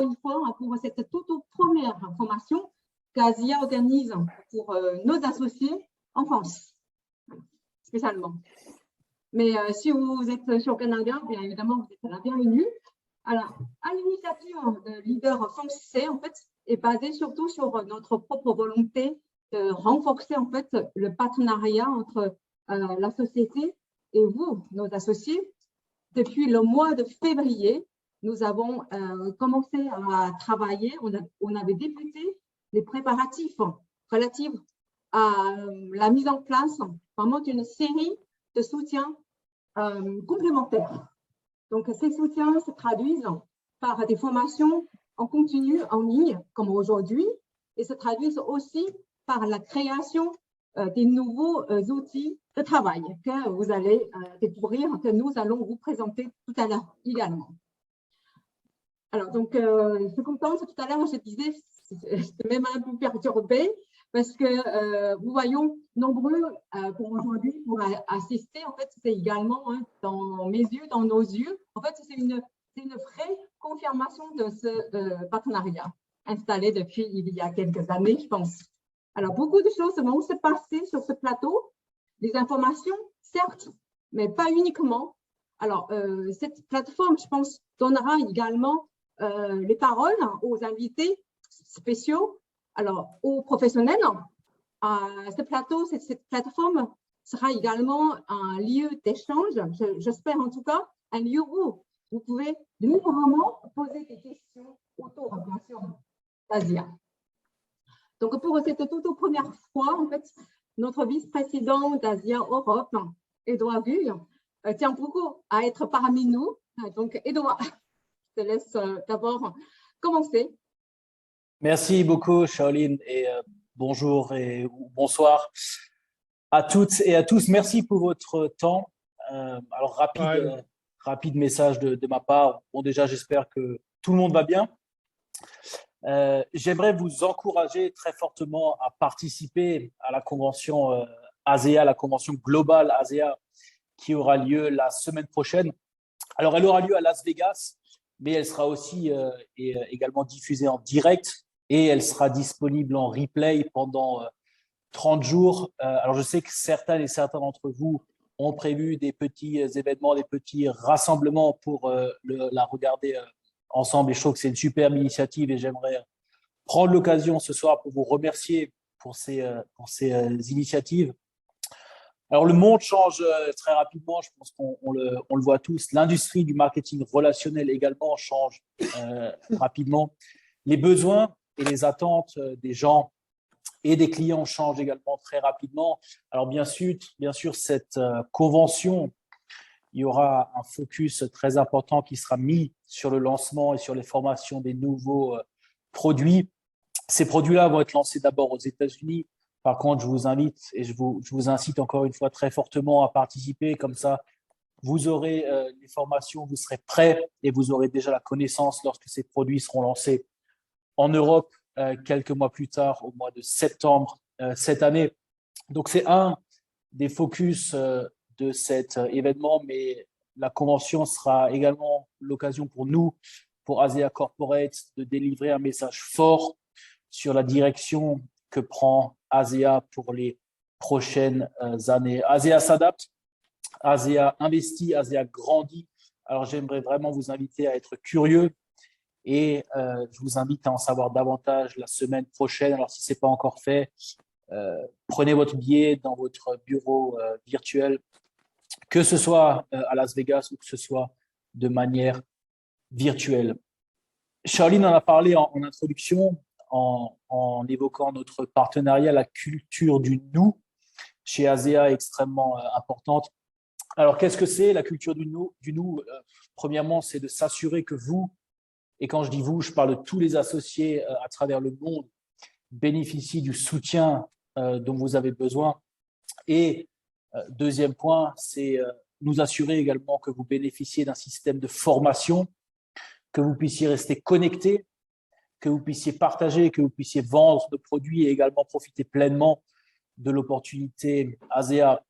une fois pour cette toute première formation qu'Asia organise pour nos associés en France, spécialement. Mais si vous êtes sur Canada, bien évidemment, vous êtes la bienvenue. Alors, à l'initiative de leader français, en fait, est basée surtout sur notre propre volonté de renforcer en fait le partenariat entre la société et vous, nos associés. Depuis le mois de février, nous avons commencé à travailler, on avait débuté les préparatifs relatifs à la mise en place vraiment d'une série de soutiens complémentaires. Donc, ces soutiens se traduisent par des formations en continu, en ligne, comme aujourd'hui, et se traduisent aussi par la création des nouveaux outils de travail que vous allez découvrir, que nous allons vous présenter tout à l'heure également. Alors, donc, je suis contente, tout à l'heure, je disais, j'étais même un peu perturbée, parce que nous voyons nombreux pour aujourd'hui pour assister. En fait, c'est également dans mes yeux, dans nos yeux. En fait, c'est une vraie confirmation de ce partenariat installé depuis il y a quelques années, je pense. Alors, beaucoup de choses vont se passer sur ce plateau. Les informations, certes, mais pas uniquement. Alors, cette plateforme, je pense, donnera également les paroles aux invités spéciaux, alors aux professionnels. Ce plateau, cette plateforme sera également un lieu d'échange, j'espère en tout cas, un lieu où vous pouvez librement poser des questions autour, bien sûr, d'Asia. Donc, pour cette toute première fois, en fait, notre vice-président d'Asia Europe, Edouard Gull, tient beaucoup à être parmi nous. Donc, Edouard, je te laisse d'abord commencer. Merci beaucoup, Shaolin, et bonjour et bonsoir à toutes et à tous. Merci pour votre temps. Alors, rapide message de ma part. Bon, déjà, j'espère que tout le monde va bien. J'aimerais vous encourager très fortement à participer à la convention ASEA, la convention globale ASEA, qui aura lieu la semaine prochaine. Alors, elle aura lieu à Las Vegas, mais elle sera aussi également diffusée en direct et elle sera disponible en replay pendant 30 jours. Alors, je sais que certaines et certains d'entre vous ont prévu des petits événements, des petits rassemblements pour la regarder ensemble. Et je trouve que c'est une superbe initiative et j'aimerais prendre l'occasion ce soir pour vous remercier pour ces initiatives. Alors, le monde change très rapidement, je pense qu'on le voit tous. L'industrie du marketing relationnel également change rapidement. Les besoins et les attentes des gens et des clients changent également très rapidement. Alors, bien sûr cette convention, il y aura un focus très important qui sera mis sur le lancement et sur les formations des nouveaux produits. Ces produits-là vont être lancés d'abord aux États-Unis. Par contre, je vous invite et je vous incite encore une fois très fortement à participer. Comme ça, vous aurez les formations, vous serez prêts et vous aurez déjà la connaissance lorsque ces produits seront lancés en Europe quelques mois plus tard, au mois de septembre cette année. Donc, c'est un des focus de cet événement, mais la convention sera également l'occasion pour nous, pour ASEA Corporate, de délivrer un message fort sur la direction que prend ASEA pour les prochaines années. ASEA s'adapte, ASEA investit, ASEA grandit. Alors, j'aimerais vraiment vous inviter à être curieux et je vous invite à en savoir davantage la semaine prochaine. Alors, si ce n'est pas encore fait, prenez votre billet dans votre bureau virtuel, que ce soit à Las Vegas ou que ce soit de manière virtuelle. Shaolin en a parlé en introduction en évoquant notre partenariat, la culture du nous chez ASEA est extrêmement importante. Alors, qu'est-ce que c'est la culture du nous? Premièrement, c'est de s'assurer que vous, et quand je dis vous, je parle de tous les associés à travers le monde, bénéficient du soutien dont vous avez besoin. Et deuxième point, c'est nous assurer également que vous bénéficiez d'un système de formation, que vous puissiez rester connecté, que vous puissiez partager, que vous puissiez vendre de produits et également profiter pleinement de l'opportunité ASEA.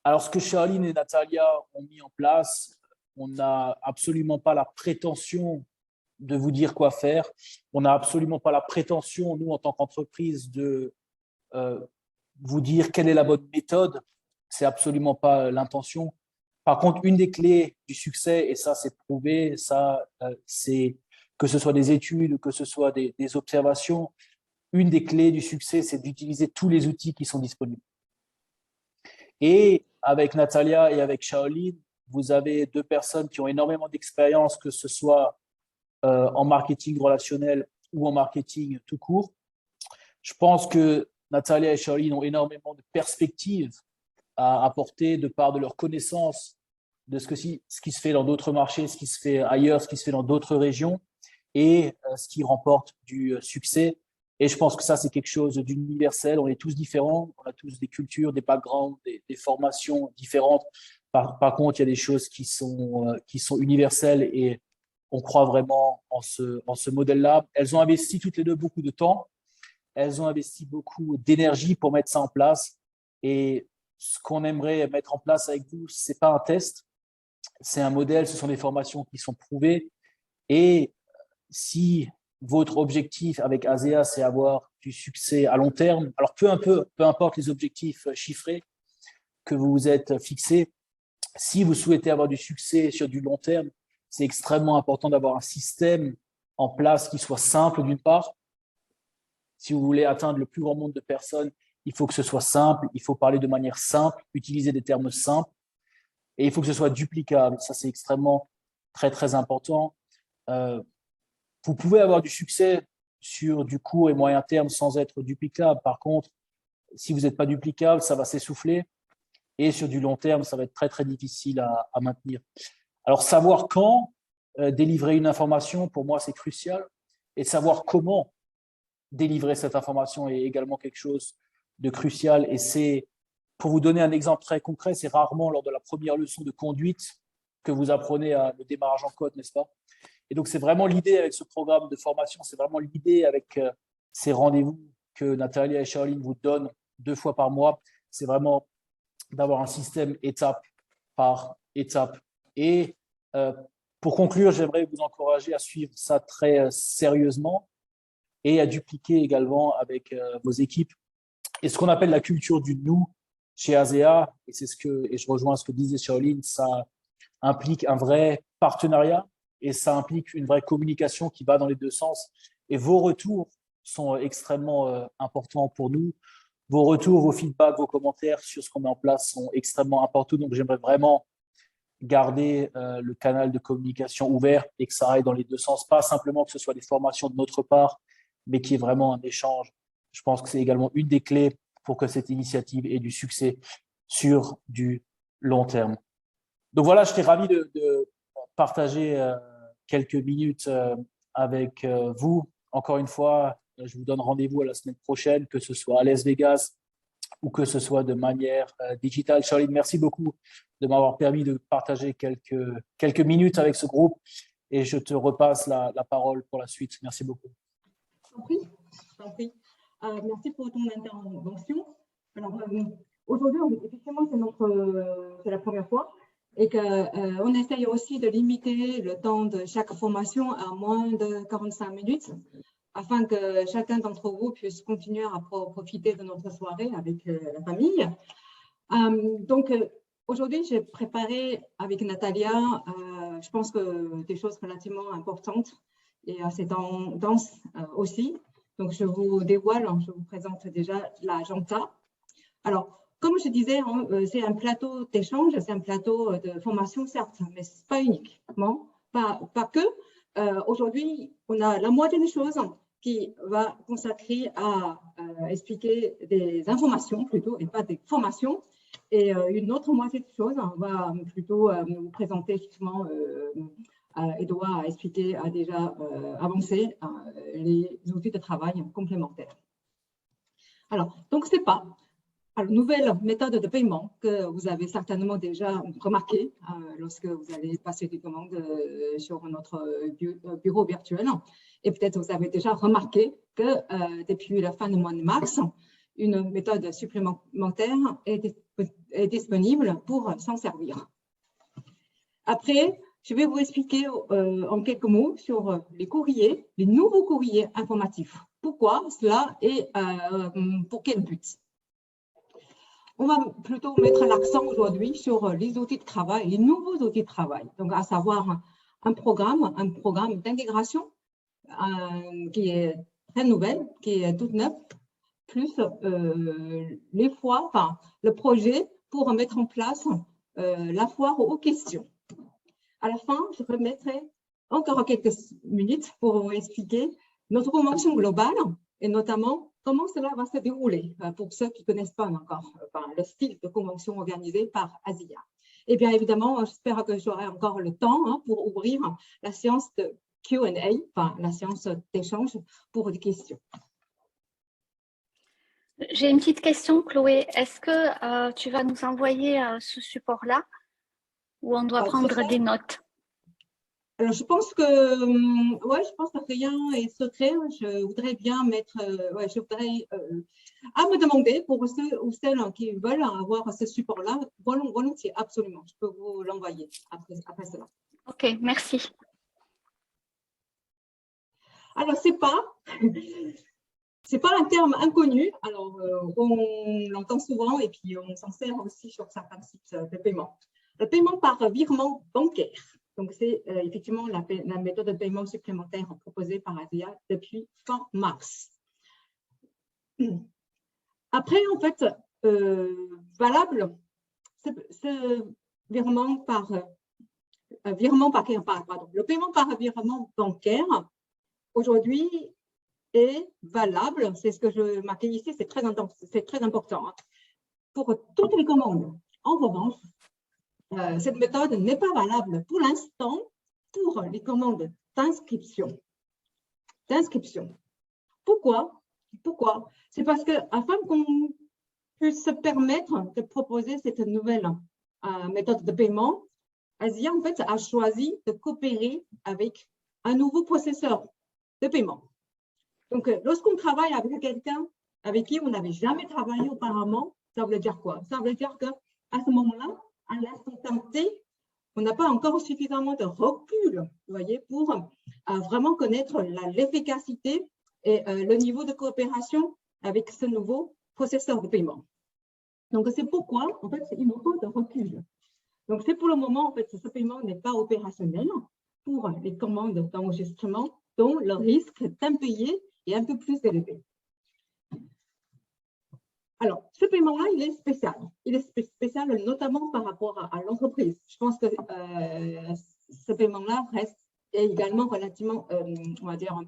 Alors, ce que Shaolin et Natalia ont mis en place, on n'a absolument pas la prétention vous dire quoi faire. On n'a absolument pas la prétention, nous, en tant qu'entreprise, de vous dire quelle est la bonne méthode. C'est absolument pas l'intention. Par contre, une des clés du succès, et ça, c'est prouvé, c'est que ce soit des études ou que ce soit des observations, une des clés du succès, c'est d'utiliser tous les outils qui sont disponibles. Et avec Natalia et avec Shaolin, vous avez deux personnes qui ont énormément d'expérience, que ce soit en marketing relationnel ou en marketing tout court. Je pense que Natalia et Shaolin ont énormément de perspectives à apporter de par de leur connaissance de ce qui se fait dans d'autres marchés, ce qui se fait ailleurs, ce qui se fait dans d'autres régions et ce qui remporte du succès. Et je pense que ça, c'est quelque chose d'universel. On est tous différents, on a tous des cultures, des backgrounds, des formations différentes. Par contre, il y a des choses qui sont universelles et on croit vraiment en ce modèle-là. Elles ont investi toutes les deux beaucoup de temps. Elles ont investi beaucoup d'énergie pour mettre ça en place. Et ce qu'on aimerait mettre en place avec vous, ce n'est pas un test, c'est un modèle, ce sont des formations qui sont prouvées. Et si votre objectif avec ASEA, c'est avoir du succès à long terme, alors peu importe les objectifs chiffrés que vous vous êtes fixés, si vous souhaitez avoir du succès sur du long terme, c'est extrêmement important d'avoir un système en place qui soit simple d'une part. Si vous voulez atteindre le plus grand nombre de personnes, il faut que ce soit simple, il faut parler de manière simple, utiliser des termes simples et il faut que ce soit duplicable. Ça, c'est extrêmement très, très important. Vous pouvez avoir du succès sur du court et moyen terme sans être duplicable. Par contre, si vous n'êtes pas duplicable, ça va s'essouffler et sur du long terme, ça va être très, très difficile à maintenir. Alors, savoir quand délivrer une information, pour moi, c'est crucial. Et savoir comment délivrer cette information est également quelque chose de crucial. Et c'est, pour vous donner un exemple très concret, c'est rarement lors de la première leçon de conduite que vous apprenez le démarrage en côte, n'est-ce pas? Et donc, c'est vraiment l'idée avec ce programme de formation, c'est vraiment l'idée avec ces rendez-vous que Natalia et Shaolin vous donnent 2 fois par mois. C'est vraiment d'avoir un système étape par étape. Et pour conclure, j'aimerais vous encourager à suivre ça très sérieusement et à dupliquer également avec vos équipes. Et ce qu'on appelle la culture du nous chez ASEA, et je rejoins ce que disait Shaolin, ça implique un vrai partenariat et ça implique une vraie communication qui va dans les deux sens. Et vos retours sont extrêmement importants pour nous. Vos retours, vos feedbacks, vos commentaires sur ce qu'on met en place sont extrêmement importants. Donc, j'aimerais vraiment garder le canal de communication ouvert et que ça aille dans les deux sens. Pas simplement que ce soit des formations de notre part, mais qu'il y ait vraiment un échange. Je pense que c'est également une des clés pour que cette initiative ait du succès sur du long terme. Donc voilà, j'étais ravi de partager quelques minutes avec vous. Encore une fois, je vous donne rendez-vous à la semaine prochaine, que ce soit à Las Vegas ou que ce soit de manière digitale. Shaolin, merci beaucoup de m'avoir permis de partager quelques minutes avec ce groupe et je te repasse la parole pour la suite. Merci beaucoup. Je t'en prie. Merci pour ton intervention. Alors, aujourd'hui, effectivement, c'est la première fois et qu'on essaye aussi de limiter le temps de chaque formation à moins de 45 minutes afin que chacun d'entre vous puisse continuer à profiter de notre soirée avec la famille. Donc, aujourd'hui, j'ai préparé avec Natalia, je pense que des choses relativement importantes et assez denses aussi. Donc, je vous dévoile, je vous présente déjà l'agenda. Alors, comme je disais, c'est un plateau d'échange, c'est un plateau de formation, certes, mais ce n'est pas uniquement, pas que. Aujourd'hui, on a la moitié des choses qui va consacrer à expliquer des informations plutôt, et pas des formations. Et une autre moitié de choses, on va plutôt vous présenter effectivement, Edouard a expliqué, a déjà avancé les outils de travail complémentaires. Alors, donc c'est pas une nouvelle méthode de paiement que vous avez certainement déjà remarqué lorsque vous allez passer des commandes sur notre bureau virtuel. Et peut-être vous avez déjà remarqué que depuis la fin du mois de mars, une méthode supplémentaire est disponible pour s'en servir. Après, je vais vous expliquer en quelques mots sur les courriers, les nouveaux courriers informatifs. Pourquoi cela et pour quel but? On va plutôt mettre l'accent aujourd'hui sur les outils de travail, les nouveaux outils de travail, donc à savoir un programme d'intégration qui est très nouvelle, qui est toute neuve, plus le projet pour mettre en place la foire aux questions. À la fin, je remettrai encore quelques minutes pour vous expliquer notre convention globale et notamment comment cela va se dérouler pour ceux qui ne connaissent pas encore le style de convention organisée par ASIA. Et bien évidemment, j'espère que j'aurai encore le temps pour ouvrir la séance de Q&A, la séance d'échange pour des questions. J'ai une petite question, Chloé. Est-ce que tu vas nous envoyer ce support-là ou on doit prendre des notes? Alors, je pense que rien est secret. Je voudrais bien mettre, à me demander pour ceux ou celles qui veulent avoir ce support-là, volontiers, absolument. Je peux vous l'envoyer après cela. Ok, merci. Alors, c'est pas un terme inconnu. Alors, on l'entend souvent et puis on s'en sert aussi sur certains sites de paiement. Le paiement par virement bancaire. Donc, c'est effectivement la méthode de paiement supplémentaire proposée par ASIA depuis fin mars. Après, en fait, valable, ce virement par le paiement par virement bancaire, aujourd'hui, est valable. C'est ce que je marquais ici, c'est très important, pour toutes les commandes. En revanche, cette méthode n'est pas valable pour l'instant pour les commandes d'inscription. Pourquoi? C'est parce que afin qu'on puisse se permettre de proposer cette nouvelle méthode de paiement, ASIA en fait a choisi de coopérer avec un nouveau processeur de paiement. Donc, lorsqu'on travaille avec quelqu'un avec qui on n'avait jamais travaillé auparavant, ça veut dire quoi? Ça veut dire qu'à ce moment-là, à l'instant T, on n'a pas encore suffisamment de recul, vous voyez, pour vraiment connaître l'efficacité et le niveau de coopération avec ce nouveau processeur de paiement. Donc, c'est pourquoi, en fait, il nous faut de recul. Donc, c'est pour le moment, en fait, ce paiement n'est pas opérationnel pour les commandes d'enregistrement dont le risque d'impayé est un peu plus élevé. Alors, ce paiement-là, il est spécial. Il est spécial notamment par rapport à l'entreprise. Je pense que ce paiement-là reste également relativement, on va dire,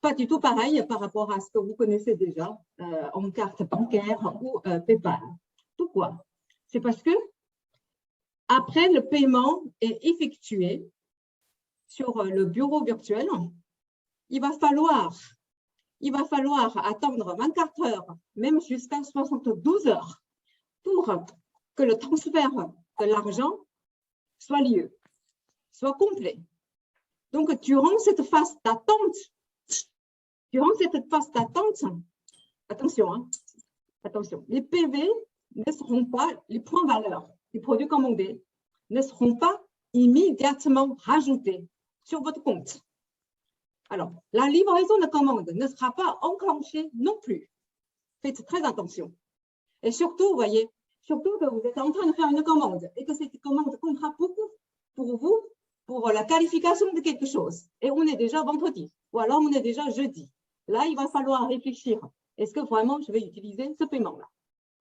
pas du tout pareil par rapport à ce que vous connaissez déjà en carte bancaire ou PayPal. Pourquoi? C'est parce que après le paiement est effectué sur le bureau virtuel, il va falloir attendre 24 heures, même jusqu'à 72 heures, pour que le transfert de l'argent soit lieu, soit complet. Donc, durant cette phase d'attente, attention, les PV ne seront pas, les points valeurs, les produits commandés ne seront pas immédiatement rajoutés sur votre compte. Alors, la livraison de commande ne sera pas enclenchée non plus. Faites très attention. Et surtout, vous voyez, que vous êtes en train de faire une commande et que cette commande comptera beaucoup pour vous, pour la qualification de quelque chose. Et on est déjà vendredi, ou alors on est déjà jeudi. Là, il va falloir réfléchir. Est-ce que vraiment je vais utiliser ce paiement-là?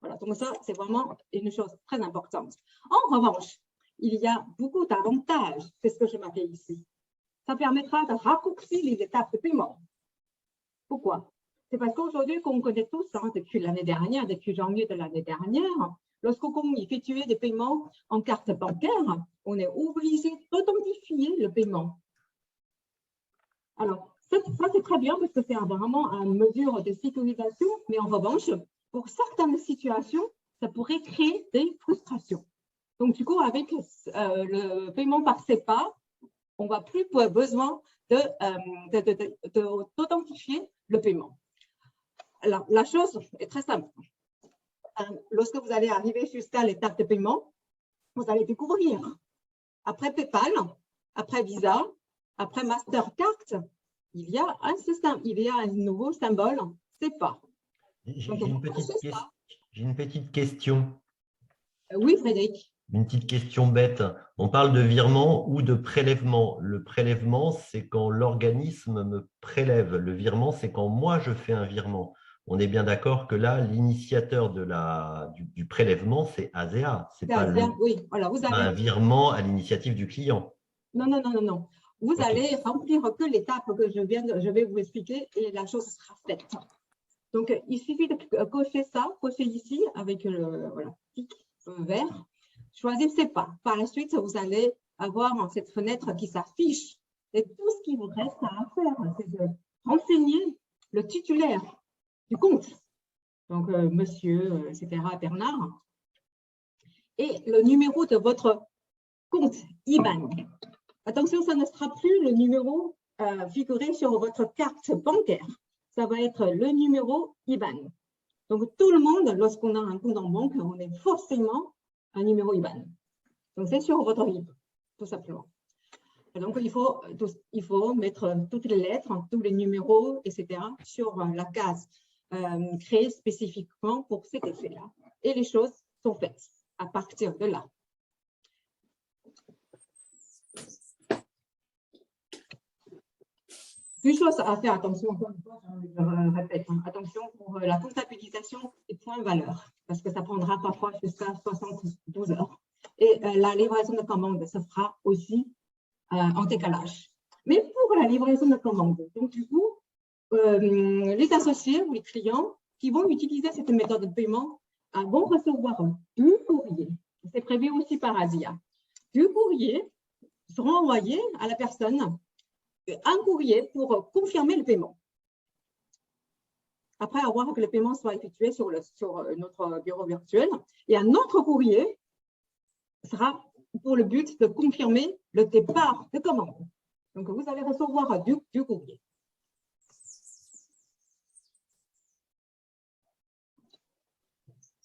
Voilà, donc ça, c'est vraiment une chose très importante. En revanche, il y a beaucoup d'avantages. C'est ce que je marquais ici. Ça permettra de raccourcir les étapes de paiement. Pourquoi? C'est parce qu'aujourd'hui, qu'on connaît tous, depuis l'année dernière, depuis janvier de l'année dernière, lorsqu'on effectue des paiements en carte bancaire, on est obligé d'authentifier le paiement. Alors, ça c'est très bien parce que c'est vraiment une mesure de sécurisation, mais en revanche, pour certaines situations, ça pourrait créer des frustrations. Donc, du coup, avec le paiement par SEPA, on va plus besoin d'authentifier le paiement. Alors, la chose est très simple. Lorsque vous allez arriver jusqu'à l'étape de paiement, vous allez découvrir après PayPal, après Visa, après Mastercard, il y a un nouveau symbole, SEPA. J'ai une petite question. Oui, Frédéric. Une petite question bête. On parle de virement ou de prélèvement. Le prélèvement, c'est quand l'organisme me prélève. Le virement, c'est quand moi, je fais un virement. On est bien d'accord que là, l'initiateur du prélèvement, c'est ASEA. Ce n'est pas oui, voilà, un virement à l'initiative du client. Non, non, non, non, non. Vous Okay. allez remplir que l'étape que je vais vous expliquer et la chose sera faite. Donc, il suffit de cocher ça, cocher ici avec le tic vert. Choisissez pas. Par la suite, vous allez avoir cette fenêtre qui s'affiche. Et tout ce qui vous reste à faire, c'est de renseigner le titulaire du compte. Donc, monsieur, etc., Bernard. Et le numéro de votre compte IBAN. Attention, ça ne sera plus le numéro figuré sur votre carte bancaire. Ça va être le numéro IBAN. Donc, tout le monde, lorsqu'on a un compte en banque, on est forcément un numéro IBAN. Donc, c'est sur votre RIB, tout simplement. Et donc, il faut mettre toutes les lettres, tous les numéros, etc. sur la case créée spécifiquement pour cet effet-là. Et les choses sont faites à partir de là. Une chose à faire, attention, encore une fois, je répète, attention pour la comptabilisation des points valeurs, parce que ça prendra parfois jusqu'à 72 heures. Et la livraison de commande se fera aussi en décalage. Mais pour la livraison de commande, donc du coup, les associés ou les clients qui vont utiliser cette méthode de paiement vont recevoir du courrier. C'est prévu aussi par ASEA. Du courrier sera envoyé à la personne, un courrier pour confirmer le paiement. Après avoir que le paiement soit effectué sur notre bureau virtuel. Et un autre courrier sera pour le but de confirmer le départ de commande. Donc, vous allez recevoir du courrier.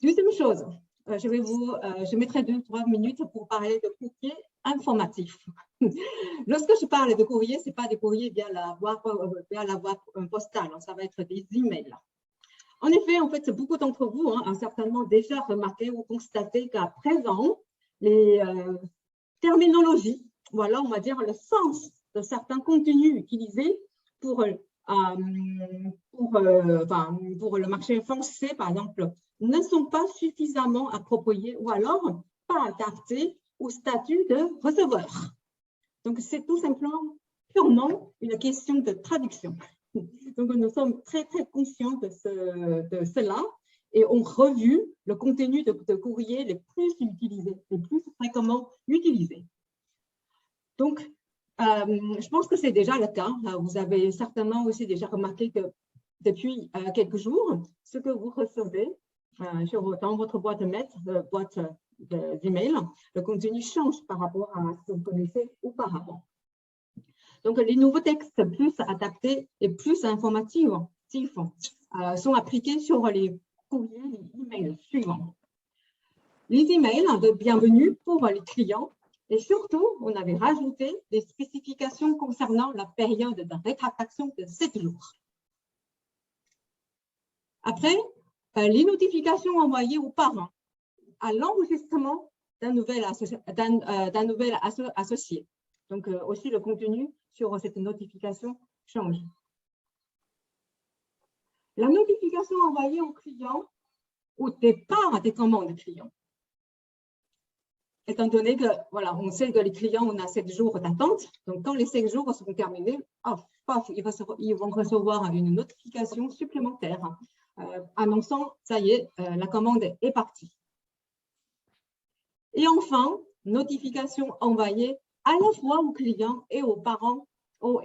Deuxième chose, je mettrai 2-3 minutes pour parler de courrier informatif. Lorsque je parle de courrier, ce n'est pas des courriers via la voie postale, ça va être des emails. En effet, beaucoup d'entre vous ont certainement déjà remarqué ou constaté qu'à présent, les terminologies, voilà, on va dire le sens de certains contenus utilisés pour le marché français, par exemple, ne sont pas suffisamment appropriés ou alors pas adaptés au statut de receveur. Donc, c'est tout simplement purement une question de traduction. Donc, nous sommes très, très conscients de cela et on revu le contenu de courrier les plus utilisés, les plus fréquemment utilisés. Donc, je pense que c'est déjà le cas. Vous avez certainement aussi déjà remarqué que depuis quelques jours, ce que vous recevez dans votre boîte d'email, le contenu change par rapport à ce que vous connaissez auparavant. Donc, les nouveaux textes plus adaptés et plus informatifs sont appliqués sur les courriers, les emails suivants. Les emails de bienvenue pour les clients et surtout, on avait rajouté des spécifications concernant la période de rétractation de 7 jours. Après, les notifications envoyées aux parents à l'enregistrement d'un nouvel associé. Donc, aussi, le contenu sur cette notification change. La notification envoyée aux clients au départ des commandes clients. Étant donné que, voilà, on sait que les clients, on a 7 jours d'attente. Donc, quand les 7 jours seront terminés, ils vont recevoir une notification supplémentaire annonçant, ça y est, la commande est partie. Et enfin, notification envoyée à la fois aux clients et aux parents pour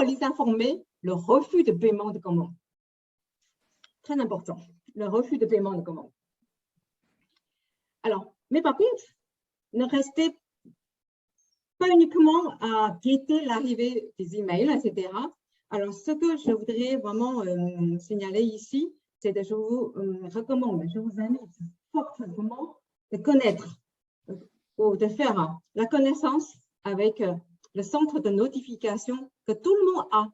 les informer le refus de paiement de commande. Très important, le refus de paiement de commande. Alors, mais par contre, ne restez pas uniquement à guetter l'arrivée des emails, etc. Alors, ce que je voudrais vraiment signaler ici, c'est que je vous recommande, je vous invite fortement de connaître ou de faire la connaissance avec le centre de notification que tout le monde a.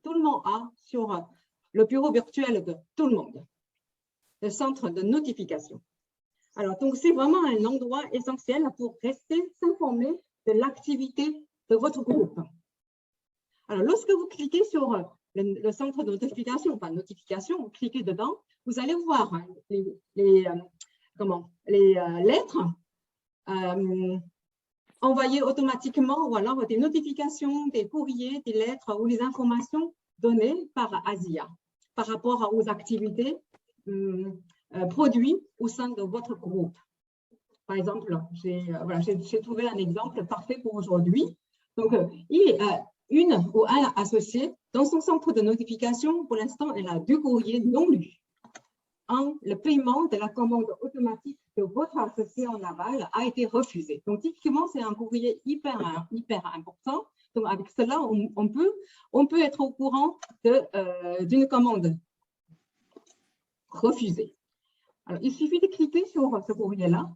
Tout le monde a sur le bureau virtuel de tout le monde, le centre de notification. Alors, donc, c'est vraiment un endroit essentiel pour rester s'informer de l'activité de votre groupe. Alors, lorsque vous cliquez sur le centre de notification, enfin notification, vous cliquez dedans, vous allez voir les lettres envoyées automatiquement ou alors des notifications, des courriers, des lettres ou les informations données par ASIA par rapport aux activités produits au sein de votre groupe. Par exemple, j'ai trouvé un exemple parfait pour aujourd'hui. Donc, il y a une ou un associé dans son centre de notification. Pour l'instant, elle a 2 courriers non lus. Un, le paiement de la commande automatique de votre associé en aval a été refusé. Donc, typiquement, c'est un courrier hyper important. Donc, avec cela, on peut être au courant d'une commande refusée. Alors, il suffit de cliquer sur ce courrier-là.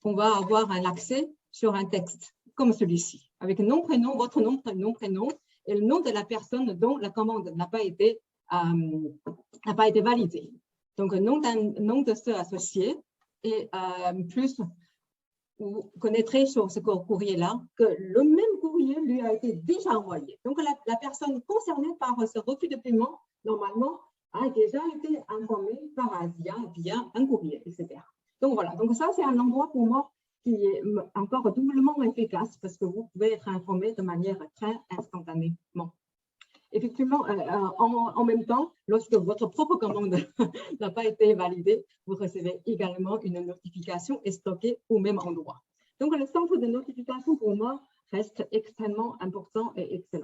On va avoir un accès sur un texte comme celui-ci, avec nom, prénom, votre nom, prénom, et le nom de la personne dont la commande n'a pas été validée. Donc, nom de ce associé et plus, vous connaîtrez sur ce courrier-là que le même courrier lui a été déjà envoyé. Donc, la personne concernée par ce refus de paiement, normalement, a déjà été informée par ASIA via un courrier, etc. Donc, voilà. Donc, ça, c'est un endroit pour moi qui est encore doublement efficace parce que vous pouvez être informé de manière très instantanément. Effectivement, en même temps, lorsque votre propre commande n'a pas été validée, vous recevez également une notification et stockée au même endroit. Donc, le centre de notification, pour moi, reste extrêmement important et excellent.